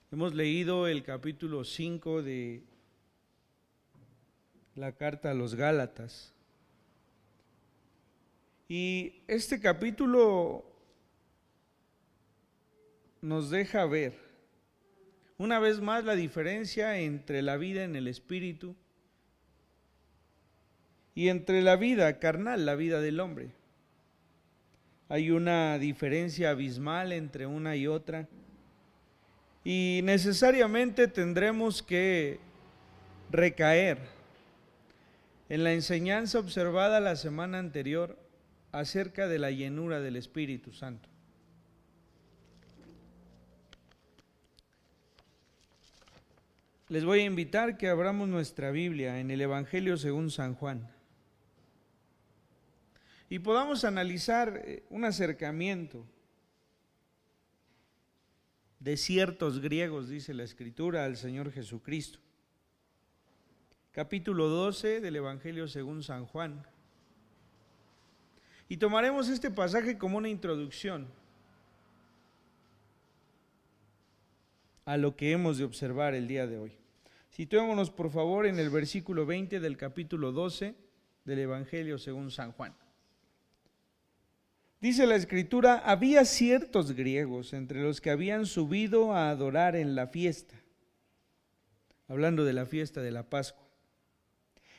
Hemos leído el capítulo 5 de la carta a los Gálatas. Y este capítulo nos deja ver una vez más la diferencia entre la vida en el Espíritu y entre la vida carnal, la vida del hombre. Hay una diferencia abismal entre una y otra. Y necesariamente tendremos que recaer en la enseñanza observada la semana anterior acerca de la llenura del Espíritu Santo. Les voy a invitar que abramos nuestra Biblia en el Evangelio según San Juan y podamos analizar un acercamiento de ciertos griegos, dice la Escritura, al Señor Jesucristo. Capítulo 12 del Evangelio según San Juan. Y tomaremos este pasaje como una introducción a lo que hemos de observar el día de hoy. Situémonos por favor en el versículo 20 del capítulo 12 del Evangelio según San Juan. Dice la Escritura: había ciertos griegos entre los que habían subido a adorar en la fiesta, hablando de la fiesta de la Pascua.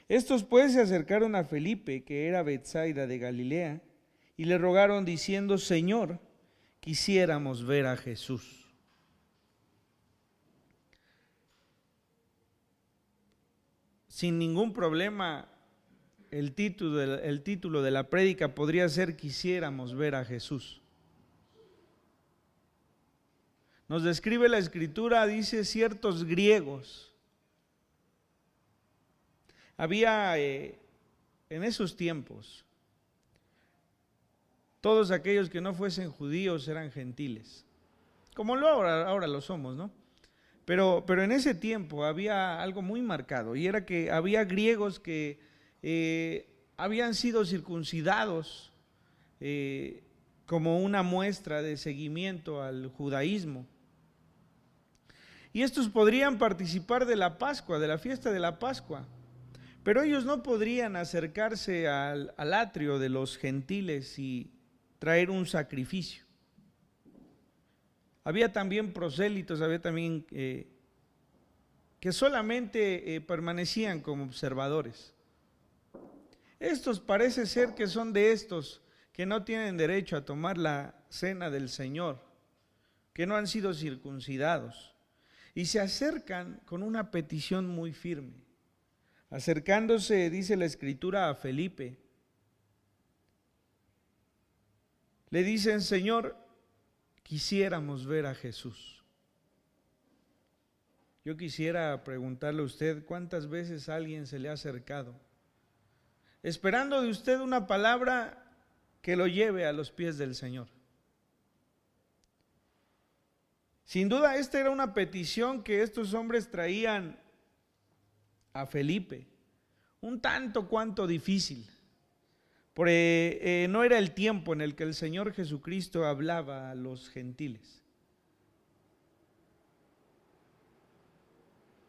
Estos pues se acercaron a Felipe, que era Betsaida de Galilea, y le rogaron diciendo: Señor, quisiéramos ver a Jesús. Sin ningún problema, el título de la prédica podría ser: quisiéramos ver a Jesús. Nos describe la Escritura, dice, ciertos griegos. Había en esos tiempos, todos aquellos que no fuesen judíos eran gentiles, como ahora lo somos, ¿no? Pero en ese tiempo había algo muy marcado, y era que había griegos que habían sido circuncidados como una muestra de seguimiento al judaísmo. Y estos podrían participar de la Pascua, de la fiesta de la Pascua, pero ellos no podrían acercarse al atrio de los gentiles y traer un sacrificio. Había también prosélitos, había también que solamente permanecían como observadores. Estos parece ser que son de estos que no tienen derecho a tomar la cena del Señor, que no han sido circuncidados, y se acercan con una petición muy firme. Acercándose, dice la Escritura, a Felipe, le dicen: Señor, quisiéramos ver a Jesús. Yo quisiera preguntarle a usted, ¿cuántas veces a alguien se le ha acercado esperando de usted una palabra que lo lleve a los pies del Señor? Sin duda esta era una petición que estos hombres traían a Felipe, un tanto cuanto difícil, porque no era el tiempo en el que el Señor Jesucristo hablaba a los gentiles.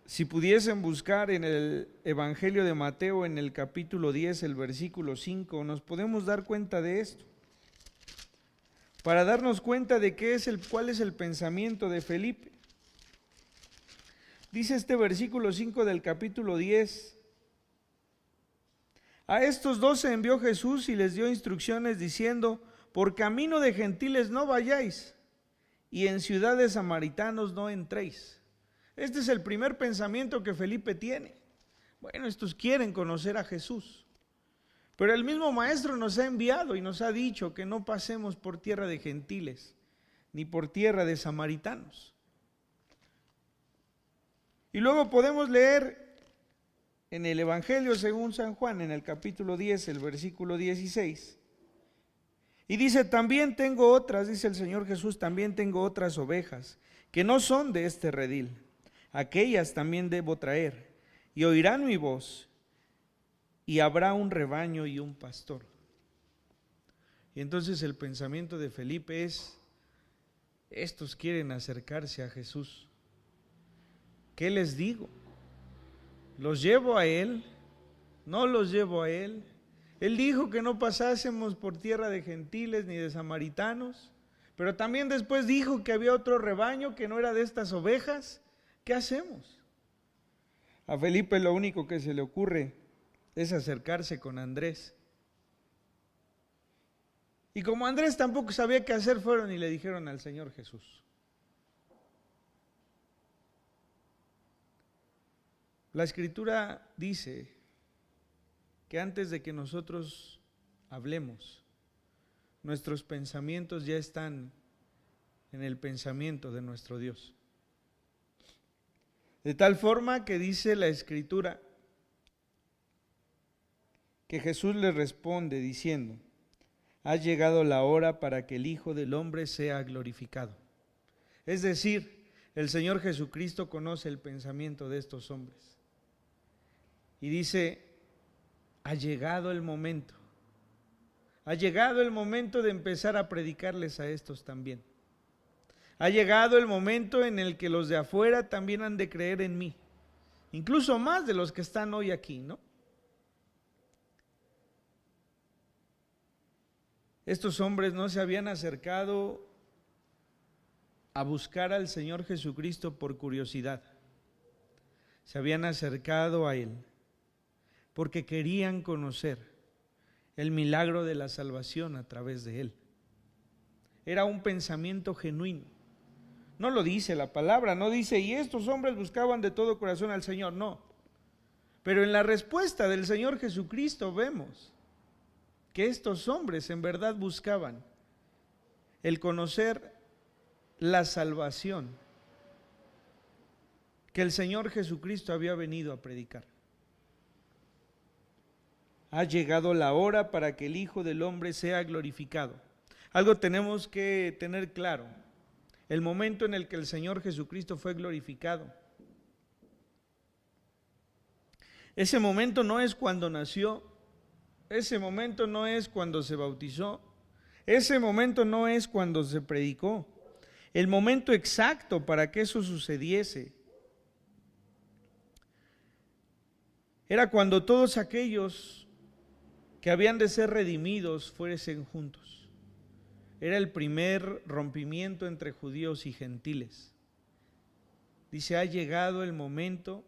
Si pudiesen buscar en el Evangelio de Mateo, en el capítulo 10, el versículo 5, nos podemos dar cuenta de esto, para darnos cuenta de cuál es el pensamiento de Felipe. Dice este versículo 5 del capítulo 10: a estos 12 envió Jesús y les dio instrucciones diciendo: por camino de gentiles no vayáis, y en ciudad de samaritanos no entréis. Este es el primer pensamiento que Felipe tiene. Bueno, estos quieren conocer a Jesús, pero el mismo Maestro nos ha enviado y nos ha dicho que no pasemos por tierra de gentiles, ni por tierra de samaritanos. Y luego podemos leer en el Evangelio según San Juan, en el capítulo 10, el versículo 16. Y dice: también tengo otras, dice el Señor Jesús, también tengo otras ovejas que no son de este redil. Aquellas también debo traer, y oirán mi voz, y habrá un rebaño y un pastor. Y entonces el pensamiento de Felipe es: estos quieren acercarse a Jesús, ¿qué les digo? ¿Los llevo a Él? ¿No los llevo a Él? Él dijo que no pasásemos por tierra de gentiles ni de samaritanos, pero también después dijo que había otro rebaño que no era de estas ovejas. ¿Qué hacemos? A Felipe lo único que se le ocurre es acercarse con Andrés. Y como Andrés tampoco sabía qué hacer, fueron y le dijeron al Señor Jesús. La Escritura dice que antes de que nosotros hablemos, nuestros pensamientos ya están en el pensamiento de nuestro Dios. De tal forma que dice la Escritura que Jesús le responde diciendo: ha llegado la hora para que el Hijo del Hombre sea glorificado. Es decir, el Señor Jesucristo conoce el pensamiento de estos hombres. Y dice: ha llegado el momento. Ha llegado el momento de empezar a predicarles a estos también. Ha llegado el momento en el que los de afuera también han de creer en mí. Incluso más de los que están hoy aquí, ¿no? Estos hombres no se habían acercado a buscar al Señor Jesucristo por curiosidad. Se habían acercado a Él porque querían conocer el milagro de la salvación a través de Él. Era un pensamiento genuino. No lo dice la palabra, no dice, y estos hombres buscaban de todo corazón al Señor, no. Pero en la respuesta del Señor Jesucristo vemos que estos hombres en verdad buscaban el conocer la salvación que el Señor Jesucristo había venido a predicar. Ha llegado la hora para que el Hijo del Hombre sea glorificado. Algo tenemos que tener claro: el momento en el que el Señor Jesucristo fue glorificado, ese momento no es cuando nació, ese momento no es cuando se bautizó, ese momento no es cuando se predicó. El momento exacto para que eso sucediese era cuando todos aquellos que habían de ser redimidos fuesen juntos. Era el primer rompimiento entre judíos y gentiles. Dice: ha llegado el momento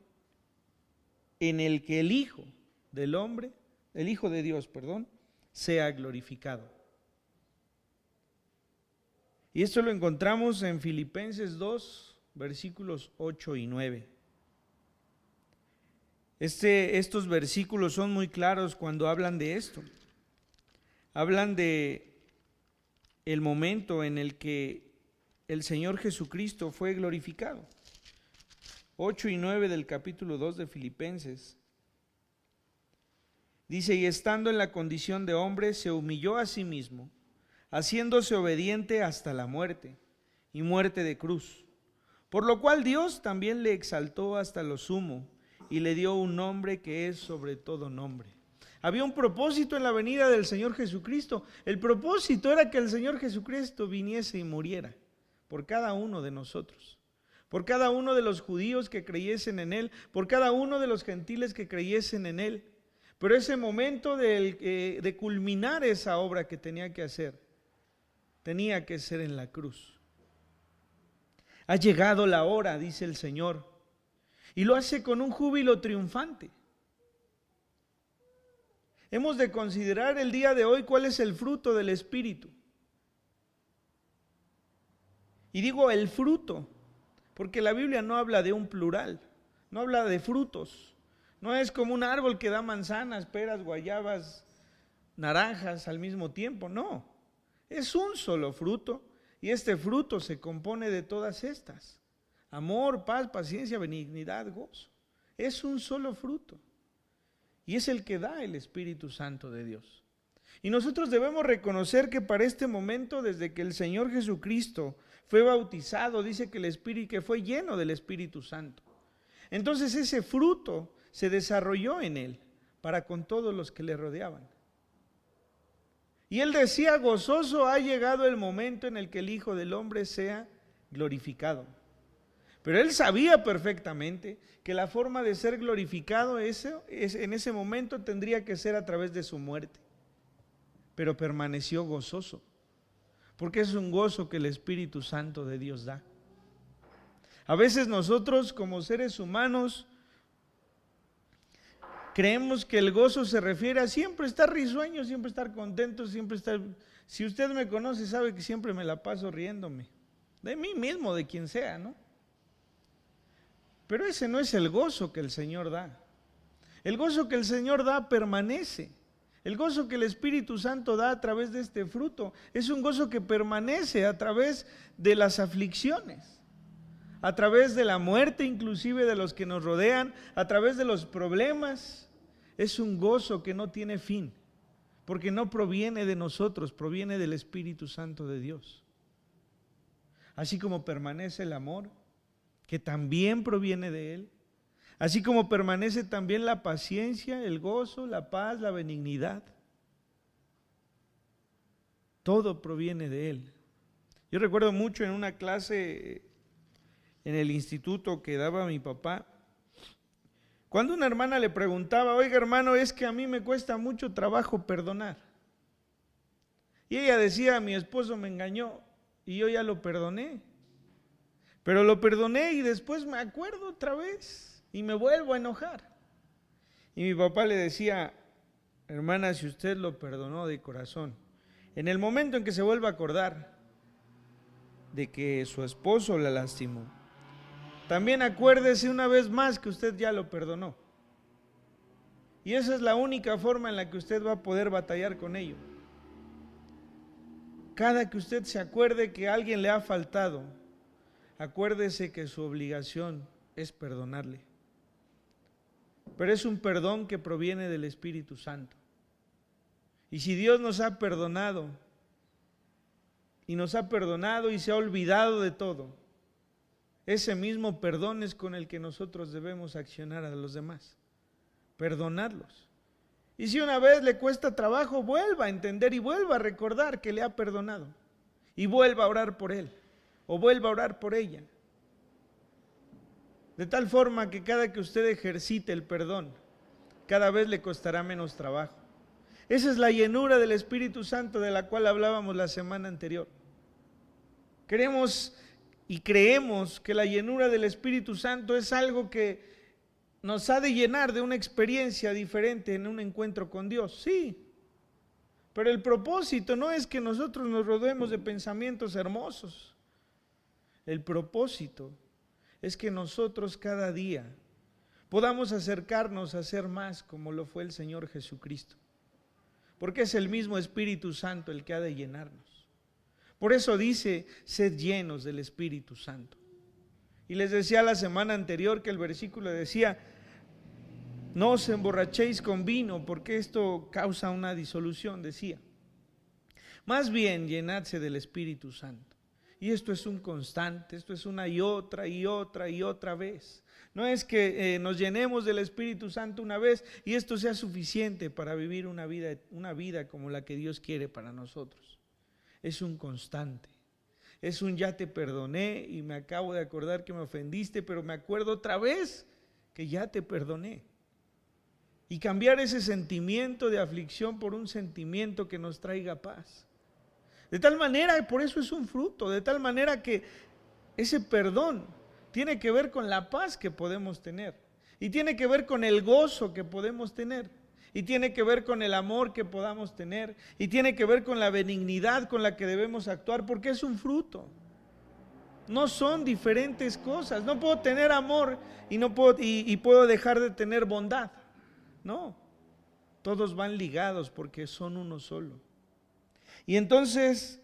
en el que el Hijo del Hombre, el Hijo de Dios, sea glorificado. Y esto lo encontramos en Filipenses 2, versículos 8 y 9. Estos versículos son muy claros cuando hablan de esto. Hablan de el momento en el que el Señor Jesucristo fue glorificado. 8 y 9 del capítulo 2 de Filipenses. Dice: y estando en la condición de hombre, se humilló a sí mismo, haciéndose obediente hasta la muerte, y muerte de cruz. Por lo cual Dios también le exaltó hasta lo sumo, y le dio un nombre que es sobre todo nombre. Había un propósito en la venida del Señor Jesucristo. El propósito era que el Señor Jesucristo viniese y muriera por cada uno de nosotros, por cada uno de los judíos que creyesen en Él, por cada uno de los gentiles que creyesen en Él. Pero ese momento de culminar esa obra que tenía que hacer, tenía que ser en la cruz. Ha llegado la hora, dice el Señor, y lo hace con un júbilo triunfante. Hemos de considerar el día de hoy cuál es el fruto del Espíritu. Y digo el fruto, porque la Biblia no habla de un plural, no habla de frutos. No es como un árbol que da manzanas, peras, guayabas, naranjas al mismo tiempo, no. Es un solo fruto, y este fruto se compone de todas estas: amor, paz, paciencia, benignidad, gozo. Es un solo fruto, y es el que da el Espíritu Santo de Dios. Y nosotros debemos reconocer que para este momento, desde que el Señor Jesucristo fue bautizado, dice que el Espíritu, que fue lleno del Espíritu Santo. Entonces ese fruto se desarrolló en él para con todos los que le rodeaban. Y él decía gozoso: ha llegado el momento en el que el Hijo del Hombre sea glorificado. Pero él sabía perfectamente que la forma de ser glorificado en ese momento tendría que ser a través de su muerte. Pero permaneció gozoso, porque es un gozo que el Espíritu Santo de Dios da. A veces nosotros como seres humanos creemos que el gozo se refiere a siempre estar risueño, siempre estar contento, siempre estar... Si usted me conoce sabe que siempre me la paso riéndome, de mí mismo, de quien sea, ¿no? Pero ese no es el gozo que el Señor da. El gozo que el Señor da permanece. El gozo que el Espíritu Santo da a través de este fruto es un gozo que permanece a través de las aflicciones, a través de la muerte inclusive de los que nos rodean, a través de los problemas. Es un gozo que no tiene fin, porque no proviene de nosotros, proviene del Espíritu Santo de Dios. Así como permanece el amor, que también proviene de Él, así como permanece también la paciencia, el gozo, la paz, la benignidad. Todo proviene de Él. Yo recuerdo mucho en una clase en el instituto que daba mi papá, cuando una hermana le preguntaba, oiga hermano, es que a mí me cuesta mucho trabajo perdonar. Y ella decía, mi esposo me engañó y yo ya lo perdoné. Pero lo perdoné y después me acuerdo otra vez y me vuelvo a enojar. Y mi papá le decía, hermana, si usted lo perdonó de corazón, en el momento en que se vuelva a acordar de que su esposo la lastimó, también acuérdese una vez más que usted ya lo perdonó. Y esa es la única forma en la que usted va a poder batallar con ello. Cada que usted se acuerde que a alguien le ha faltado, acuérdese que su obligación es perdonarle. Pero es un perdón que proviene del Espíritu Santo. Y si Dios nos ha perdonado, y se ha olvidado de todo, ese mismo perdón es con el que nosotros debemos accionar a los demás. Perdonarlos. Y si una vez le cuesta trabajo, vuelva a entender y vuelva a recordar que le ha perdonado. Y vuelva a orar por él. O vuelva a orar por ella. De tal forma que cada que usted ejercite el perdón, cada vez le costará menos trabajo. Esa es la llenura del Espíritu Santo de la cual hablábamos la semana anterior. Queremos y creemos que la llenura del Espíritu Santo es algo que nos ha de llenar de una experiencia diferente en un encuentro con Dios. Sí, pero el propósito no es que nosotros nos rodeemos de pensamientos hermosos. El propósito es que nosotros cada día podamos acercarnos a ser más como lo fue el Señor Jesucristo. Porque es el mismo Espíritu Santo el que ha de llenarnos. Por eso dice, sed llenos del Espíritu Santo. Y les decía la semana anterior que el versículo decía, no os emborrachéis con vino, porque esto causa una disolución, decía. Más bien, llenadse del Espíritu Santo. Y esto es un constante, esto es una y otra y otra y otra vez. No es que nos llenemos del Espíritu Santo una vez y esto sea suficiente para vivir una vida como la que Dios quiere para nosotros. Es un constante. Es un ya te perdoné y me acabo de acordar que me ofendiste, pero me acuerdo otra vez que ya te perdoné. Y cambiar ese sentimiento de aflicción por un sentimiento que nos traiga paz. De tal manera, por eso es un fruto, de tal manera que ese perdón tiene que ver con la paz que podemos tener. Y tiene que ver con el gozo que podemos tener. Y tiene que ver con el amor que podamos tener. Y tiene que ver con la benignidad con la que debemos actuar, porque es un fruto. No son diferentes cosas. No puedo tener amor y puedo dejar de tener bondad. No, todos van ligados porque son uno solo. Y entonces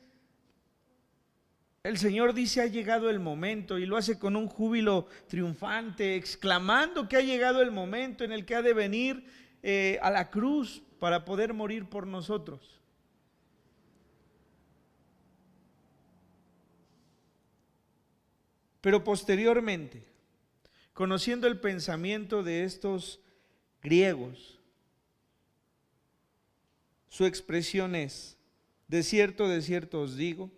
el Señor dice, ha llegado el momento, y lo hace con un júbilo triunfante, exclamando que ha llegado el momento en el que ha de venir a la cruz para poder morir por nosotros. Pero posteriormente, conociendo el pensamiento de estos griegos, su expresión es, de cierto os digo,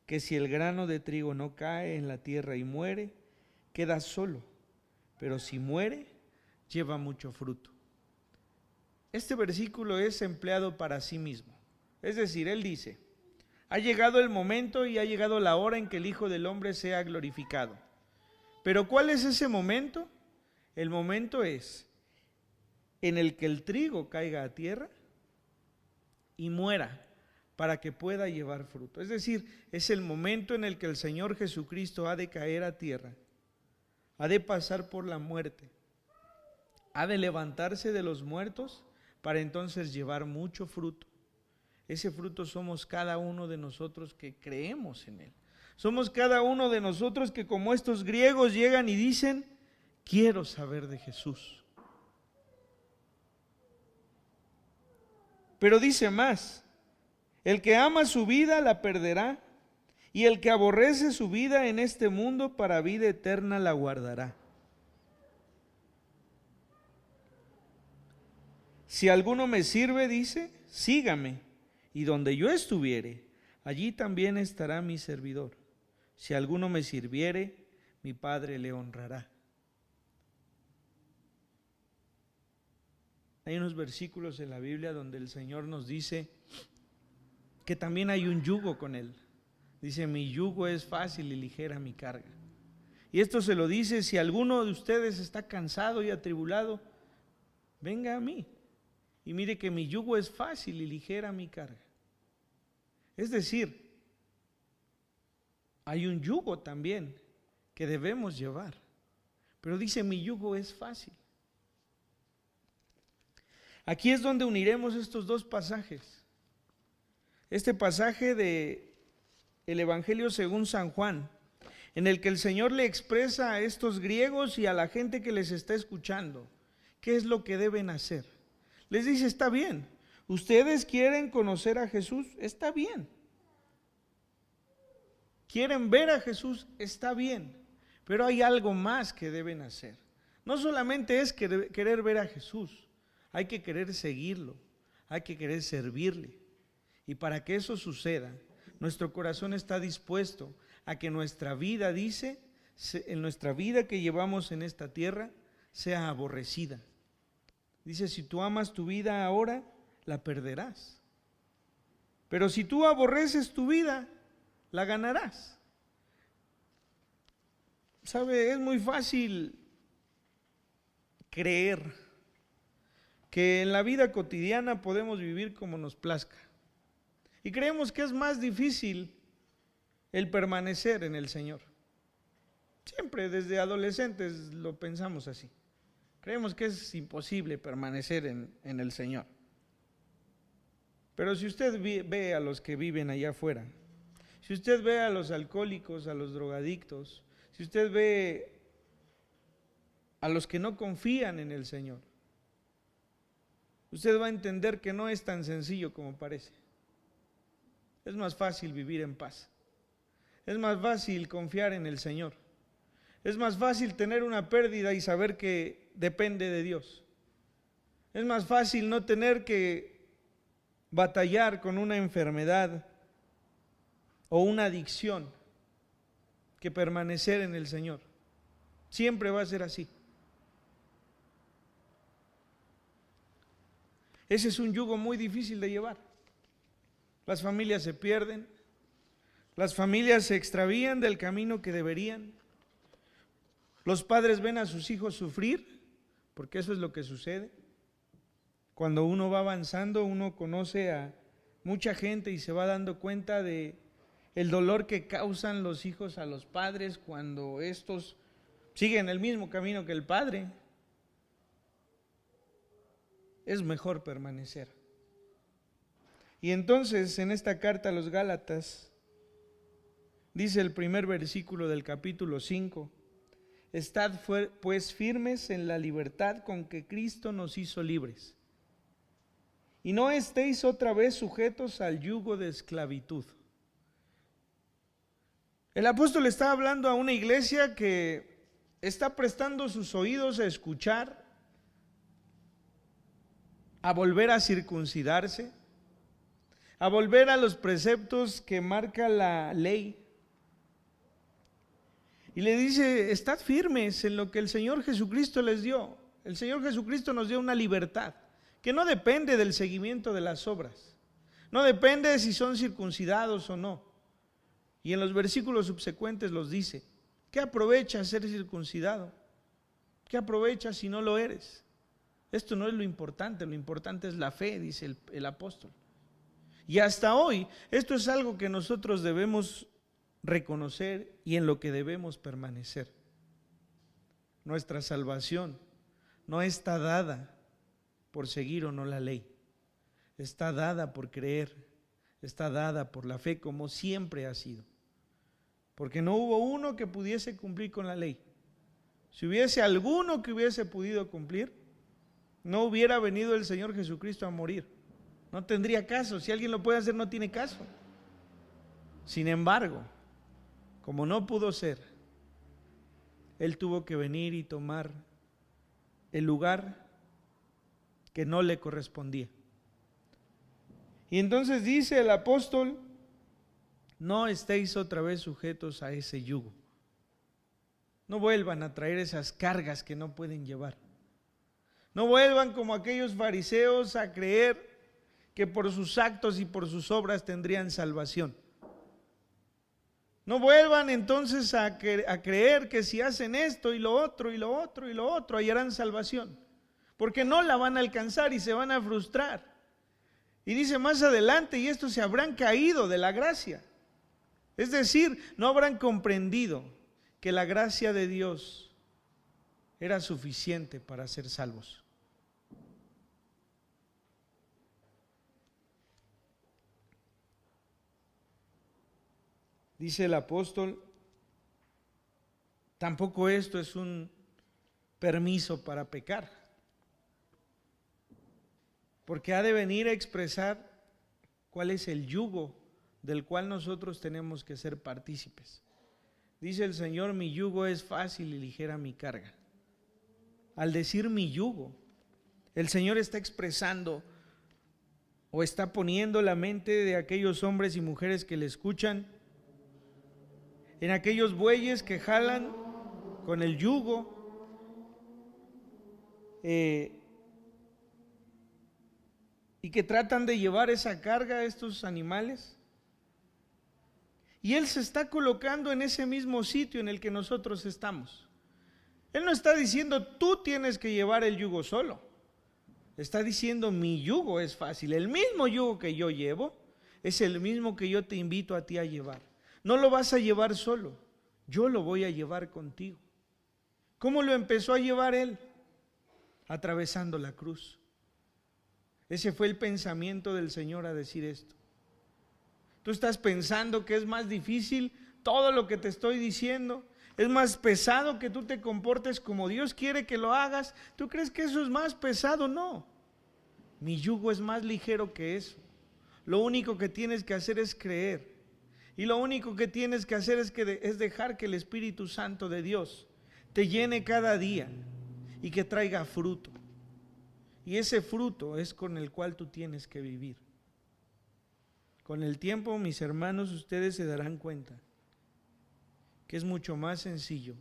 que si el grano de trigo no cae en la tierra y muere, queda solo, pero si muere, lleva mucho fruto. Este versículo es empleado para sí mismo. Es decir, él dice, ha llegado el momento y ha llegado la hora en que el Hijo del Hombre sea glorificado. Pero ¿cuál es ese momento? El momento es en el que el trigo caiga a tierra y muera para que pueda llevar fruto. Es decir, es el momento en el que el Señor Jesucristo ha de caer a tierra, ha de pasar por la muerte, ha de levantarse de los muertos para entonces llevar mucho fruto. Ese fruto somos cada uno de nosotros que creemos en Él. Somos cada uno de nosotros que, como estos griegos, llegan y dicen, quiero saber de Jesús. Pero dice más, el que ama su vida la perderá, y el que aborrece su vida en este mundo para vida eterna la guardará. Si alguno me sirve, dice, sígame, y donde yo estuviere, allí también estará mi servidor. Si alguno me sirviere, mi Padre le honrará. Hay unos versículos en la Biblia donde el Señor nos dice que también hay un yugo con Él. Dice, mi yugo es fácil y ligera mi carga. Y esto se lo dice, si alguno de ustedes está cansado y atribulado, venga a mí. Y mire que mi yugo es fácil y ligera mi carga. Es decir, hay un yugo también que debemos llevar. Pero dice, mi yugo es fácil. Aquí es donde uniremos estos dos pasajes. Este pasaje de el Evangelio según San Juan, en el que el Señor le expresa a estos griegos y a la gente que les está escuchando, qué es lo que deben hacer. Les dice, está bien, ustedes quieren conocer a Jesús, está bien. Quieren ver a Jesús, está bien, pero hay algo más que deben hacer. No solamente es querer ver a Jesús, hay que querer seguirlo, hay que querer servirle. Y para que eso suceda, nuestro corazón está dispuesto a que nuestra vida, dice, en nuestra vida que llevamos en esta tierra, sea aborrecida. Dice, si tú amas tu vida ahora, la perderás. Pero si tú aborreces tu vida, la ganarás. ¿Sabe? Es muy fácil creer que en la vida cotidiana podemos vivir como nos plazca. Y creemos que es más difícil el permanecer en el Señor. Siempre desde adolescentes lo pensamos así. Creemos que es imposible permanecer en el Señor. Pero si usted ve a los que viven allá afuera, si usted ve a los alcohólicos, a los drogadictos, si usted ve a los que no confían en el Señor, usted va a entender que no es tan sencillo como parece. Es más fácil vivir en paz. Es más fácil confiar en el Señor. Es más fácil tener una pérdida y saber que depende de Dios. Es más fácil no tener que batallar con una enfermedad o una adicción que permanecer en el Señor. Siempre va a ser así. Ese es un yugo muy difícil de llevar. Las familias se pierden, las familias se extravían del camino que deberían. Los padres ven a sus hijos sufrir, porque eso es lo que sucede. Cuando uno va avanzando, uno conoce a mucha gente y se va dando cuenta de el dolor que causan los hijos a los padres cuando estos siguen el mismo camino que el padre. Es mejor permanecer. Y entonces en esta carta a los Gálatas dice el primer versículo del capítulo 5: estad pues firmes en la libertad con que Cristo nos hizo libres, y no estéis otra vez sujetos al yugo de esclavitud. El apóstol está hablando a una iglesia que está prestando sus oídos a escuchar, a volver a circuncidarse, a volver a los preceptos que marca la ley. Y le dice, estad firmes en lo que el Señor Jesucristo les dio. El Señor Jesucristo nos dio una libertad que no depende del seguimiento de las obras. No depende de si son circuncidados o no. Y en los versículos subsecuentes los dice, ¿qué aprovecha ser circuncidado? ¿Qué aprovecha si no lo eres? Esto no es lo importante es la fe, dice el apóstol. Y hasta hoy, esto es algo que nosotros debemos reconocer y en lo que debemos permanecer. Nuestra salvación no está dada por seguir o no la ley, está dada por creer, está dada por la fe como siempre ha sido. Porque no hubo uno que pudiese cumplir con la ley. Si hubiese alguno que hubiese podido cumplir, no hubiera venido el Señor Jesucristo a morir. No tendría caso. Si alguien lo puede hacer, no tiene caso. Sin embargo, como no pudo ser, Él tuvo que venir y tomar el lugar que no le correspondía. Y entonces dice el apóstol, no estéis otra vez sujetos a ese yugo. No vuelvan a traer esas cargas que no pueden llevar. No vuelvan como aquellos fariseos a creer que por sus actos y por sus obras tendrían salvación. No vuelvan entonces a creer que si hacen esto y lo otro y lo otro y lo otro hallarán salvación, porque no la van a alcanzar y se van a frustrar. Y dice más adelante, y estos se habrán caído de la gracia. Es decir, no habrán comprendido que la gracia de Dios era suficiente para ser salvos. Dice el apóstol, tampoco esto es un permiso para pecar, porque ha de venir a expresar cuál es el yugo del cual nosotros tenemos que ser partícipes. Dice el Señor, mi yugo es fácil y ligera mi carga. Al decir mi yugo, el Señor está expresando o está poniendo la mente de aquellos hombres y mujeres que le escuchan en aquellos bueyes que jalan con el yugo, y que tratan de llevar esa carga a estos animales. Y Él se está colocando en ese mismo sitio en el que nosotros estamos. Él no está diciendo tú tienes que llevar el yugo solo. Está diciendo mi yugo es fácil. El mismo yugo que yo llevo es el mismo que yo te invito a ti a llevar. No lo vas a llevar solo, yo lo voy a llevar contigo. ¿Cómo lo empezó a llevar Él? Atravesando la cruz. Ese fue el pensamiento del Señor a decir esto. Tú estás pensando que es más difícil todo lo que te estoy diciendo, es más pesado que tú te comportes como Dios quiere que lo hagas. ¿Tú crees que eso es más pesado? No, mi yugo es más ligero que eso. Lo único que tienes que hacer es creer. Y lo único que tienes que hacer es dejar que el Espíritu Santo de Dios te llene cada día y que traiga fruto. Y ese fruto es con el cual tú tienes que vivir. Con el tiempo, mis hermanos, ustedes se darán cuenta que es mucho más sencillo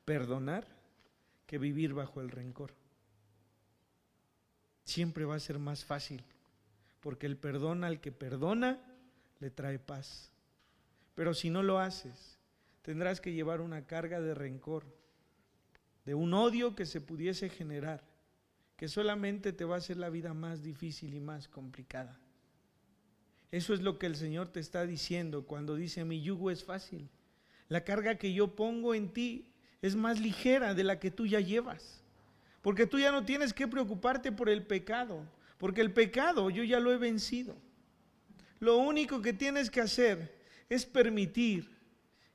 perdonar que vivir bajo el rencor. Siempre va a ser más fácil, porque el perdón al que perdona le trae paz. Pero si no lo haces, tendrás que llevar una carga de rencor, de un odio que se pudiese generar, que solamente te va a hacer la vida más difícil y más complicada. Eso es lo que el Señor te está diciendo cuando dice mi yugo es fácil. La carga que yo pongo en ti es más ligera de la que tú ya llevas, porque tú ya no tienes que preocuparte por el pecado, porque el pecado yo ya lo he vencido. Lo único que tienes que hacer es permitir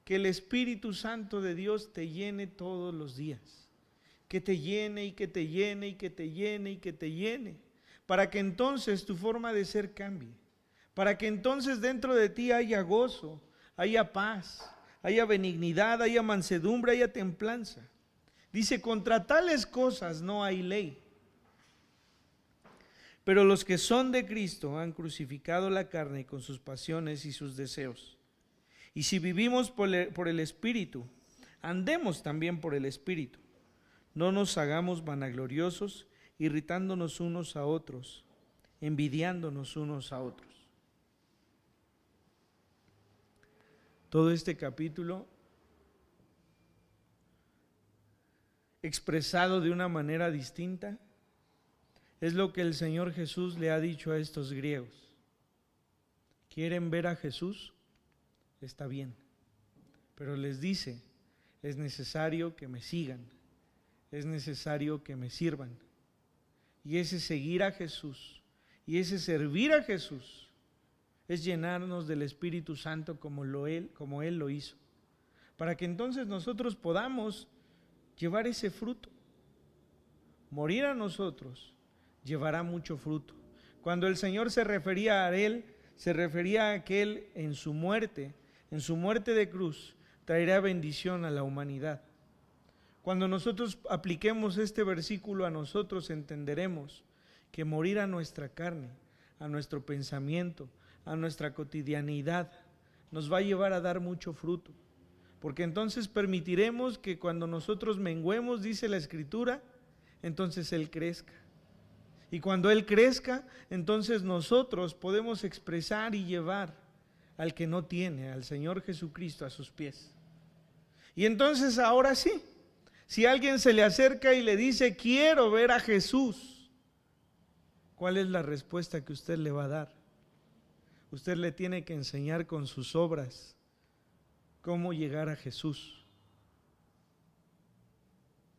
que el Espíritu Santo de Dios te llene todos los días. Que te llene y que te llene y que te llene y que te llene. Para que entonces tu forma de ser cambie. Para que entonces dentro de ti haya gozo, haya paz, haya benignidad, haya mansedumbre, haya templanza. Dice, contra tales cosas no hay ley. Pero los que son de Cristo han crucificado la carne con sus pasiones y sus deseos. Y si vivimos por el Espíritu, andemos también por el Espíritu. No nos hagamos vanagloriosos, irritándonos unos a otros, envidiándonos unos a otros. Todo este capítulo, expresado de una manera distinta, es lo que el Señor Jesús le ha dicho a estos griegos. ¿Quieren ver a Jesús? Está bien, pero les dice, es necesario que me sigan, es necesario que me sirvan. Y ese seguir a Jesús y ese servir a Jesús es llenarnos del Espíritu Santo como Él lo hizo, para que entonces nosotros podamos llevar ese fruto. Morir a nosotros llevará mucho fruto. Cuando el Señor se refería a Él, se refería a que Él en su muerte de cruz, traerá bendición a la humanidad. Cuando nosotros apliquemos este versículo a nosotros, entenderemos que morir a nuestra carne, a nuestro pensamiento, a nuestra cotidianidad, nos va a llevar a dar mucho fruto. Porque entonces permitiremos que cuando nosotros menguemos, dice la Escritura, entonces Él crezca. Y cuando Él crezca, entonces nosotros podemos expresar y llevar al que no tiene, al Señor Jesucristo a sus pies. Y entonces ahora sí, si alguien se le acerca y le dice, quiero ver a Jesús, ¿cuál es la respuesta que usted le va a dar? Usted le tiene que enseñar con sus obras cómo llegar a Jesús.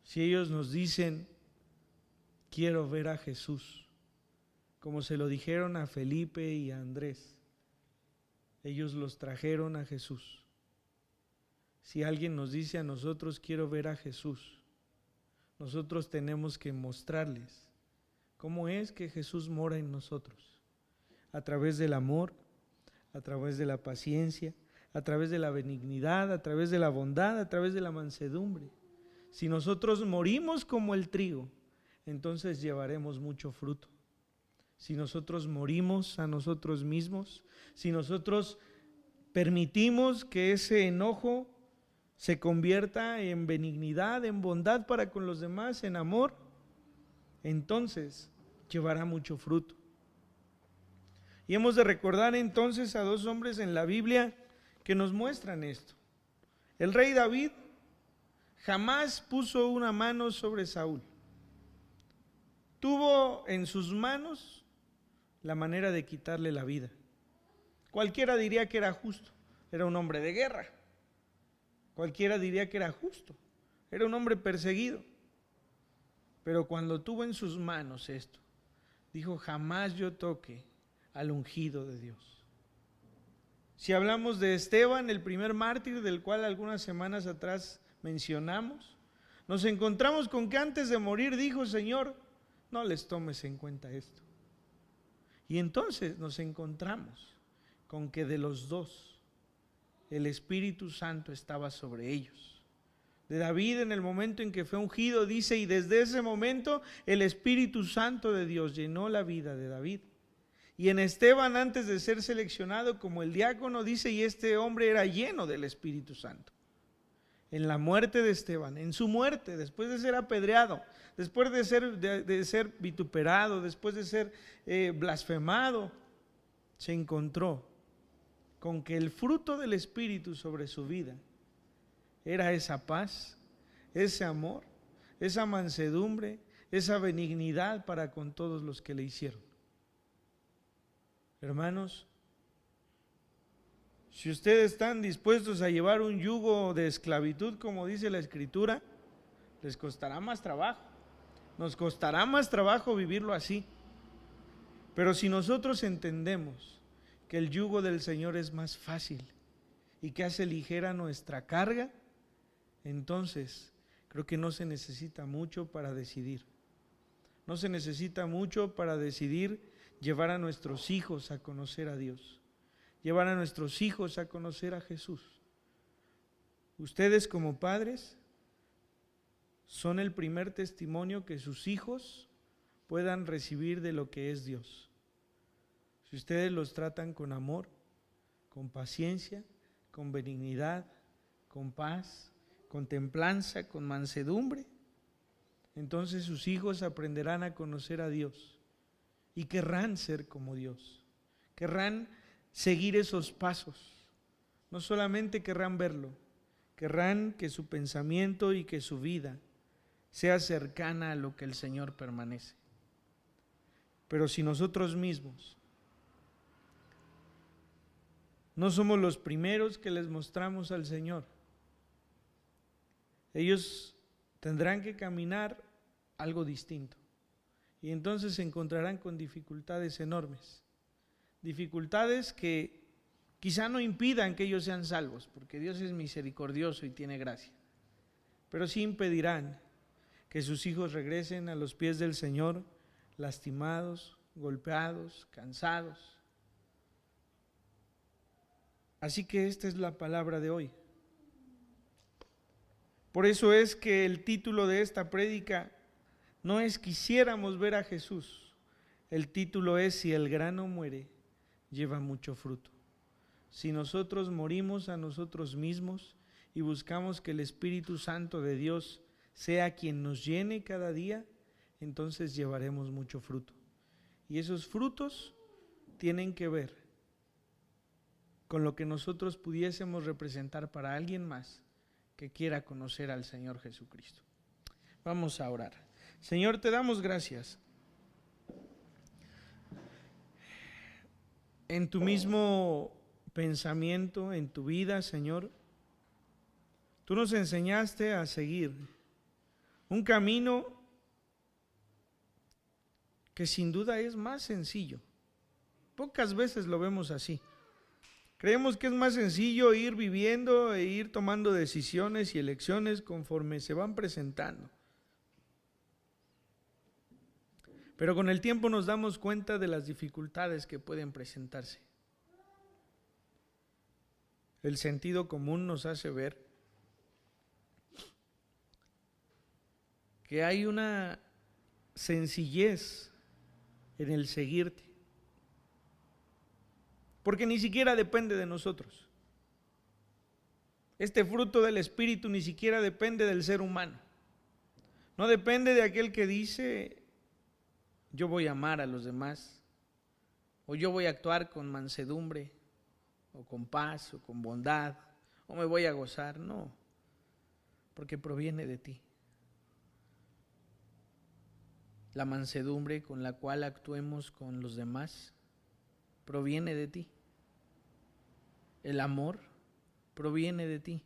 Si ellos nos dicen, quiero ver a Jesús, como se lo dijeron a Felipe y a Andrés, ellos los trajeron a Jesús. Si alguien nos dice a nosotros, quiero ver a Jesús, nosotros tenemos que mostrarles cómo es que Jesús mora en nosotros, a través del amor, a través de la paciencia, a través de la benignidad, a través de la bondad, a través de la mansedumbre. Si nosotros morimos como el trigo, entonces llevaremos mucho fruto. Si nosotros morimos a nosotros mismos, si nosotros permitimos que ese enojo se convierta en benignidad, en bondad para con los demás, en amor, entonces llevará mucho fruto. Y hemos de recordar entonces a dos hombres en la Biblia que nos muestran esto. El rey David jamás puso una mano sobre Saúl. Tuvo en sus manos la manera de quitarle la vida. Cualquiera diría que era justo, era un hombre de guerra. Cualquiera diría que era justo, era un hombre perseguido. Pero cuando tuvo en sus manos esto, dijo, jamás yo toque al ungido de Dios. Si hablamos de Esteban, el primer mártir del cual algunas semanas atrás mencionamos, nos encontramos con que antes de morir dijo, Señor, no les tomes en cuenta esto. Y entonces nos encontramos con que de los dos, el Espíritu Santo estaba sobre ellos. De David, en el momento en que fue ungido, dice, y desde ese momento el Espíritu Santo de Dios llenó la vida de David. Y en Esteban, antes de ser seleccionado como el diácono, dice, y este hombre era lleno del Espíritu Santo. En la muerte de Esteban, en su muerte, después de ser apedreado, después de ser vituperado, después de ser blasfemado, se encontró con que el fruto del Espíritu sobre su vida era esa paz, ese amor, esa mansedumbre, esa benignidad para con todos los que le hicieron. Hermanos, si ustedes están dispuestos a llevar un yugo de esclavitud, como dice la Escritura, les costará más trabajo. Nos costará más trabajo vivirlo así. Pero si nosotros entendemos que el yugo del Señor es más fácil y que hace ligera nuestra carga, entonces creo que no se necesita mucho para decidir. No se necesita mucho para decidir llevar a nuestros hijos a conocer a Dios, llevar a nuestros hijos a conocer a Jesús. Ustedes como padres son el primer testimonio que sus hijos puedan recibir de lo que es Dios. Si ustedes los tratan con amor, con paciencia, con benignidad, con paz, con templanza, con mansedumbre, entonces sus hijos aprenderán a conocer a Dios y querrán ser como Dios. Querrán seguir esos pasos. No solamente querrán verlo, querrán que su pensamiento y que su vida sea cercana a lo que el Señor permanece. Pero si nosotros mismos no somos los primeros que les mostramos al Señor, ellos tendrán que caminar algo distinto. Y entonces se encontrarán con dificultades enormes. Dificultades que quizá no impidan que ellos sean salvos, porque Dios es misericordioso y tiene gracia. Pero sí impedirán que sus hijos regresen a los pies del Señor lastimados, golpeados, cansados. Así que esta es la palabra de hoy. Por eso es que el título de esta prédica no es quisiéramos ver a Jesús. El título es si el grano muere, lleva mucho fruto. Si nosotros morimos a nosotros mismos y buscamos que el Espíritu Santo de Dios sea quien nos llene cada día, entonces llevaremos mucho fruto. Y esos frutos tienen que ver con lo que nosotros pudiésemos representar para alguien más que quiera conocer al Señor Jesucristo. Vamos a orar. Señor, te damos gracias. En tu mismo pensamiento, en tu vida, Señor, tú nos enseñaste a seguir un camino que sin duda es más sencillo. Pocas veces lo vemos así. Creemos que es más sencillo ir viviendo e ir tomando decisiones y elecciones conforme se van presentando. Pero con el tiempo nos damos cuenta de las dificultades que pueden presentarse. El sentido común nos hace ver que hay una sencillez en el seguirte, porque ni siquiera depende de nosotros. Este fruto del Espíritu ni siquiera depende del ser humano. No depende de aquel que dice, yo voy a amar a los demás, o yo voy a actuar con mansedumbre, o con paz, o con bondad, o me voy a gozar. No, porque proviene de ti. La mansedumbre con la cual actuemos con los demás proviene de ti. El amor proviene de ti.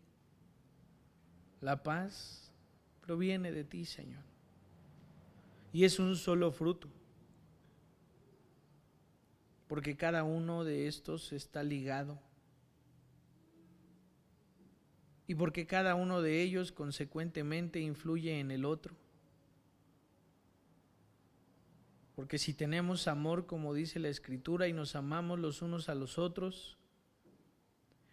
La paz proviene de ti, Señor. Y es un solo fruto, porque cada uno de estos está ligado. Y porque cada uno de ellos consecuentemente influye en el otro. Porque si tenemos amor, como dice la Escritura, y nos amamos los unos a los otros,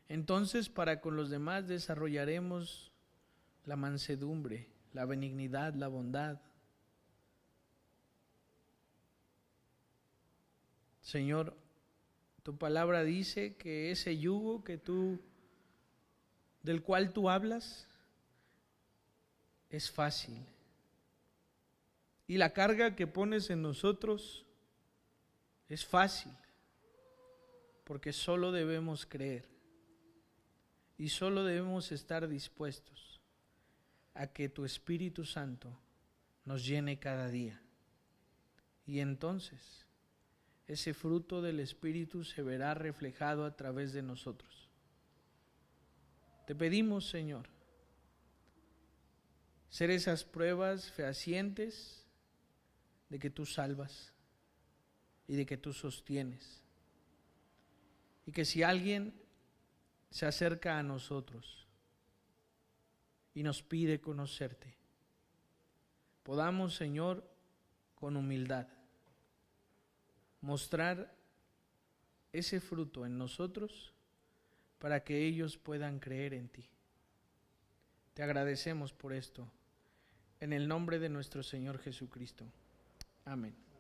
entonces para con los demás desarrollaremos la mansedumbre, la benignidad, la bondad. Señor, tu palabra dice que ese yugo del cual tú hablas es fácil. Y la carga que pones en nosotros es fácil, porque solo debemos creer y solo debemos estar dispuestos a que tu Espíritu Santo nos llene cada día. Y entonces ese fruto del Espíritu se verá reflejado a través de nosotros. Te pedimos, Señor, ser esas pruebas fehacientes de que tú salvas y de que tú sostienes. Y que si alguien se acerca a nosotros y nos pide conocerte, podamos, Señor, con humildad, mostrar ese fruto en nosotros para que ellos puedan creer en ti. Te agradecemos por esto, en el nombre de nuestro Señor Jesucristo. Amén.